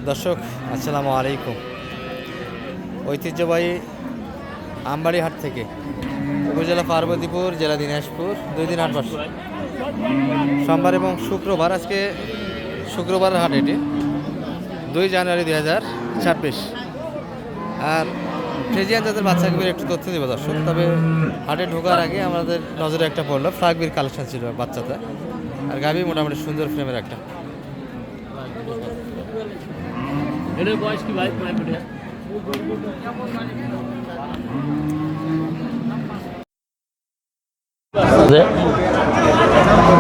দর্শক আসসালামু আলাইকুম। ঐতিহ্যবাহী আমবাড়ি হাট থেকে উপজেলা পার্বতীপুর, জেলা দিনাজপুর, 2 দিন হাট বসে সোমবার এবং শুক্রবার। আজকে শুক্রবারের হাট, এটি 2 জানুয়ারি 2026। আর ফ্রিজিয়ান জাতের বাচ্চাগুলির একটু তথ্য দেবো দর্শক। তবে হাটে ঢোকার আগে আমাদের নজরে একটা পড়লো, ফ্রাগবির কালেকশন ছিল বাচ্চাটা। আর গাভি মোটামুটি সুন্দর ফ্রেমের একটা।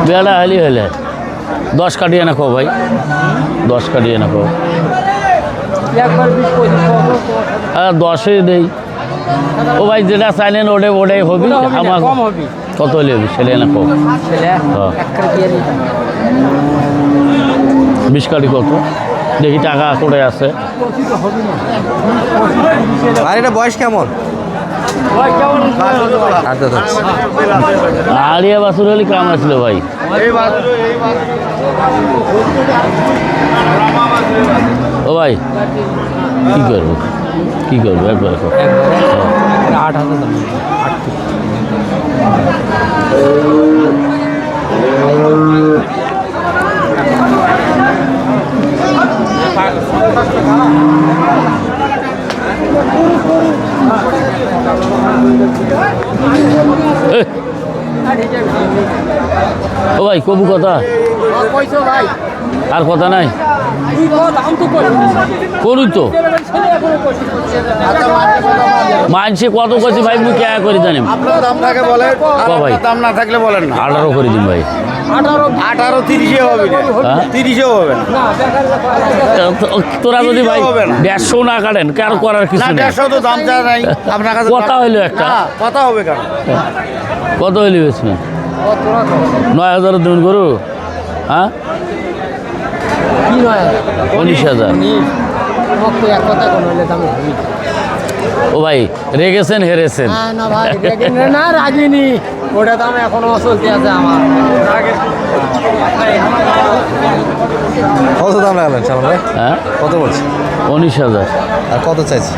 বেড়া হালি হলে 10 কাটিয়ে না খো ভাই, 10 কাটিয়ে না খো। হ্যাঁ 10-ই দেই। ও ভাই যেটা চাইলেন ওটাই হবি। আমার কত হলে হবি ছেলে না খো? 20 কাটি কত দেখি, টাকা করে আছে। আর এটা বয়স কেমন? আলিয়া বাছুর হলে কাম আসলো ভাই। ও ভাই কি করবো একবার 8,000 ও ভাই কবু কথা আর কথা নাই করুন তো মানছে কত কইছে ভাই, মুই কে করে জানেন? আপনার দাম থাকে বলেন, ভাই দাম না থাকলে বলেন না। 18 করে দিন ভাই। 18 30 হবে না, 30 হবে না। তোরা যদি ভাই 150 না কাটেন কারো করার কিছু নেই। 150 তো দাম চা নাই আপনার কাছে। কথা হইলো একটা, কথা হবে কেন? কত হইলো বেশি? 9,000 দিন করু। হ্যাঁ 19,000। ও ভাই রেগেছেন হেরেছেন? না রাগিনি, ওটা দাম এখনো চলতে আছে আমার। কত দাম লাগলেন সালন ভাই? হ্যাঁ কত বলছে? 19,000। আর কত চাইছি?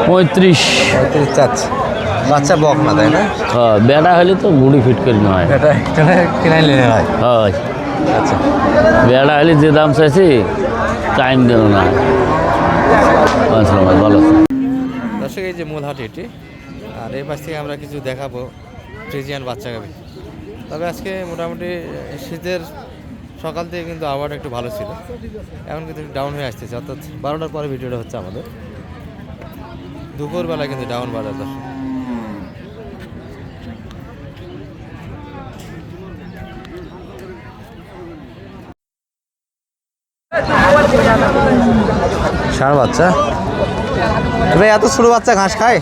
35 চাচ্ছে। বাচ্চা বক না, তাই না? হ্যাঁ বেড়া হলে তো গুড়ি ফিট করে নেওয়া হয়। এটা কিনাই নিলে হয়। হয় আচ্ছা, বেড়া হলে যে দাম চাইছি টাইম দেন না। ভাই ভালো আছে। দর্শক এই যে মূল হাট এটি। আর এই পাশ থেকে আমরা কিছু দেখাবো ফ্রিজিয়ান বাচ্চা গাভি। তবে আজকে মোটামুটি শীতের সকাল থেকে কিন্তু আবহাওয়াটা একটু ভালো ছিল, এখন কিন্তু ডাউন হয়ে আসতেছে। অর্থাৎ 12টার পরে ভিডিওটা হচ্ছে আমাদের। দুপুরবেলা কিন্তু ডাউন বাড়ার দর্শক। ষাঁড় বাচ্চা ভাই, এত ছোট বাচ্চা ঘাস খায়?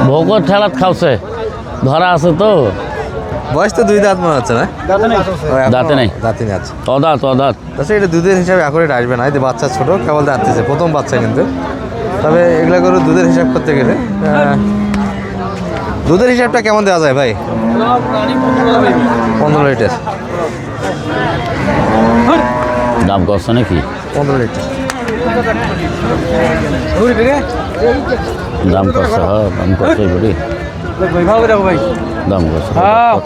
ভোগর ঠেলাত খাওছে, ধরা আছে তো। বয়স তো 2 দাঁত মনে হচ্ছে না? দাঁতে নাই। দাঁতে নেই। আচ্ছা অদাত আচ্ছা, এটা দুধের হিসাবে অ্যাকুরেট আসবে না। এই যে বাচ্চা ছোট, কেবল দাঁততেছে, প্রথম বাচ্চা কিন্তু। তবে এগুলা করে দুধের হিসাব করতে গেলে দুধের হিসাবটা কেমন দেওয়া যায় ভাই? 15 লিটার। দাম করছে নাকি? 15 লিটার দাম করছে। হ্যাঁ দাম করছে বড়ি দাম করছে।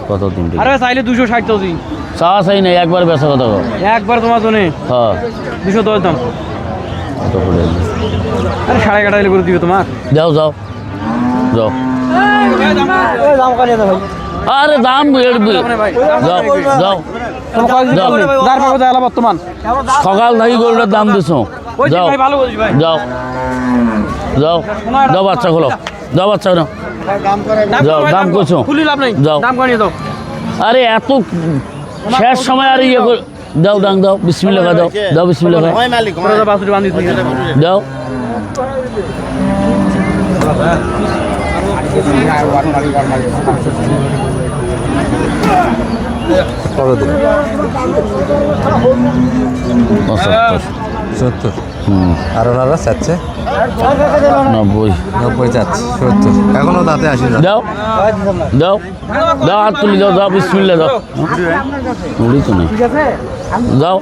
কত দিন? আরে চাইলে 260 তো দিই। চাওয়া চাই নাই, একবার বেচা কথা। একবার তোমার জন্য হ্যাঁ 210 দাম। কত করে? আরে 11.5 করে দিবে তোমার। যাও যাও যাও। দাম কাটিয়ে দাও ভাই। আরে দাম যাও যাও বর্তমান সকাল থেকে গরুটার দাম দিছ। যাও যাও যাও যাও বাচ্চা খোলো, যাও বাচ্চা নাও, যাও দাম করছো। যাও আরে এত শেষ সময় আর ইয়ে দাও দাম দাও। বিসমিল্লাহ দাও, দাও বিসমিল্লাহ দাও। কত দিন? 75 70 হুম আর ওনারা চাচ্ছে 90 90 চাচ্ছে 70 এখনো দাঁতে আসি না দাও দাও দাও হাত তুলি দাও দাও বিসমিল্লাহ দাও মুড়ি তো নেই দাও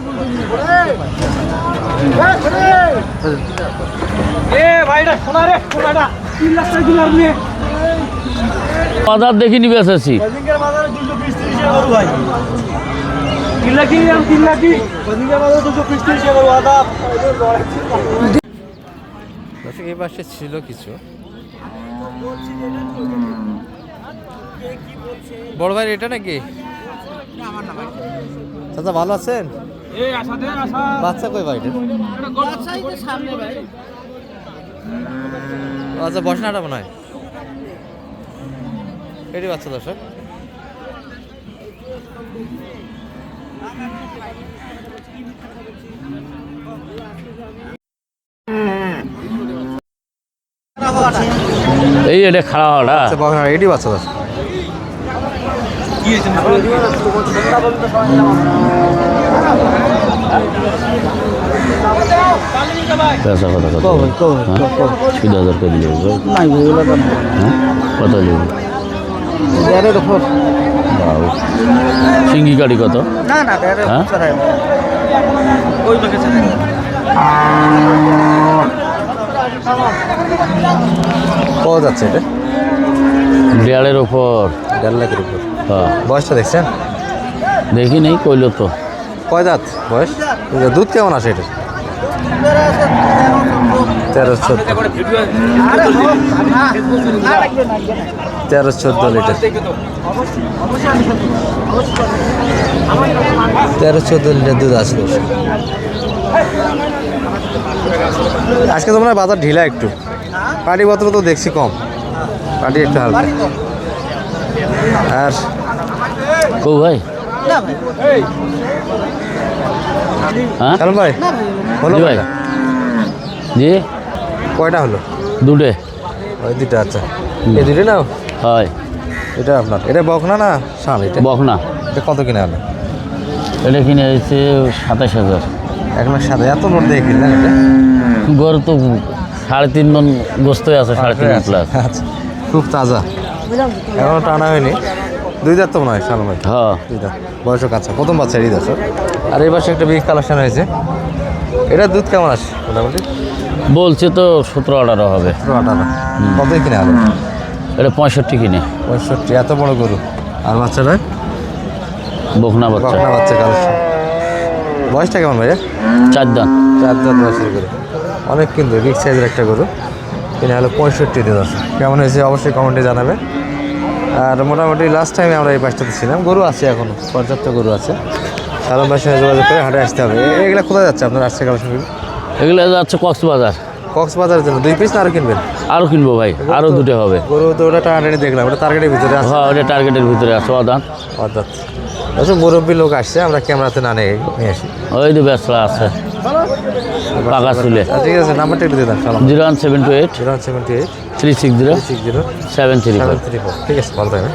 বাজার দেখি নিবে এসেছি দর্শক এই পাশে ছিল কিছু বড় ভাই এটা নাকি চাচা ভালো আছেন বাচ্চা কই ভাই আচ্ছা বসনাটা মনে হয় এটি বাচ্চা দর্শক এই এটা খাওয়া হওয়াটা আচ্ছা বসনা এটি বাচ্চা দর্শক পেঁচা কথা কত 2000 করে দিলে কত নেবে সিঙ্গি কাঠি কত হ্যাঁ পাওয়া যাচ্ছে এটা 1.5 উপর 1.5 লাখের উপর হ্যাঁ বয়সটা দেখছেন দেখি নেই কইল তো কয় দাঁত বয়স দুধ কেমন আসে এটা 13-14 লিটার 13-14 লিটার দুধ আছে আজকে তোমরা বাজার ঢিলা একটু পাটি পত্র তো দেখছি কম পাটি একটু হালকা আর কো ভাই হ্যাঁ চলো ভাই হলো জি ভাই কয়টা? জি কয়টা হলো দুটে ওই দুটো আচ্ছা এই দুটো নাও হয় এটা আপনার এটা বকনা না শাল এটা বকনা এটা কত কিনে হলো এটা কিনে হয়েছে 27000 এখন সাথে এত বড় দিয়ে কিনলেন এটা গরু তো 3.5 মন গোস্তই আছে 3.5 প্লাস আচ্ছা খুব তাজা এখনো টানা হয়নি 2 দাঁত তো মনে হয় শালম ভাই হ্যাঁ 2 দাঁত বয়সও কাঁচা প্রথম বাচ্চা এই দাঁত আর এই পাশে একটা বিগ কালেকশন হয়েছে এটা দুধ কেমন আসে মোটামুটি বলছে তো 17-18 হবে 18 কতই কিনে হলো এটা 65 কিনে 65 এত বড় গরু আর বাচ্চাটা বকনা বাচ্চা বকনা বাচ্চা কালেকশন বয়সটা কেমন ভাই 4 দাঁত 4 দাঁত বয়সের গরু অনেক কিন্তু বিগ সাইজের একটা গরু কিনে হলো 65 দিয়ে দশ কেমন হয়েছে অবশ্যই কমেন্টে জানাবে আর মোটামুটি লাস্ট টাইমে আমরা এই পাশটাতে ছিলাম গরু আছে এখনো পর্যাপ্ত গরু আছে সালম ভাইয়ের সঙ্গে যোগাযোগ করে হাটে আসতে হবে এগুলো কোথায় যাচ্ছে আপনার আসছে কালেকশনগুলো এগুলো যাচ্ছে কক্সবাজার কক্সবাজারের জন্য 2 পিস না আরও কিনবেন আরও কিনবো ভাই আরও দুটো হবে গরু তো ওটা টানাটানি দেখলাম ওটা টার্গেটের ভিতরে আছে হ্যাঁ ওটা টার্গেটের ভিতরে আছে অদান অর্থাৎ আচ্ছা মুরব্বী লোক আসছে আমরা ক্যামেরাতে না নিয়ে আসি ওই তো ব্যবসা আছে পাকা চুলে ঠিক আছে নাম্বারটা একটু দিয়ে দেন সালাম 01728 078 360 60 734 734 ঠিক আছে ভালো থাকবেন